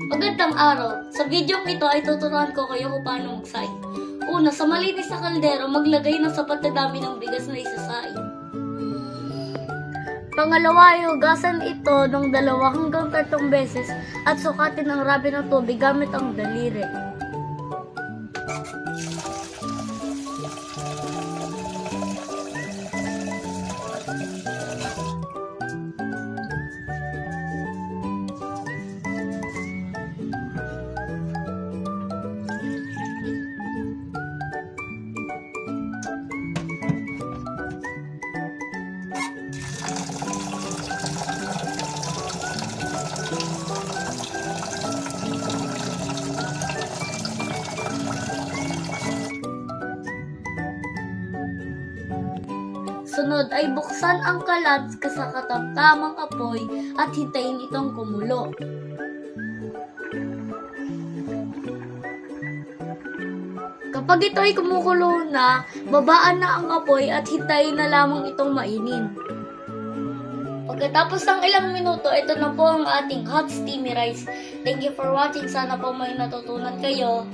Magandang araw! Sa video ito ay tuturuan ko kayo kung paano magsaing. Una, sa malinis na kaldero, maglagay ng sapat na dami ng bigas na isasaing. Pangalawa, hugasan ito ng 2 hanggang 3 beses at sukatin ang rabi ng tubig gamit ang daliri. Sunod ay buksan ang kalat sa katamtamang apoy at hintayin itong kumulo. Kapag ito ay kumukulo na, babaan na ang apoy at hintayin na lamang itong mainin. Pagkatapos ng ilang minuto, ito na po ang ating hot steamy rice. Thank you for watching. Sana po may natutunan kayo.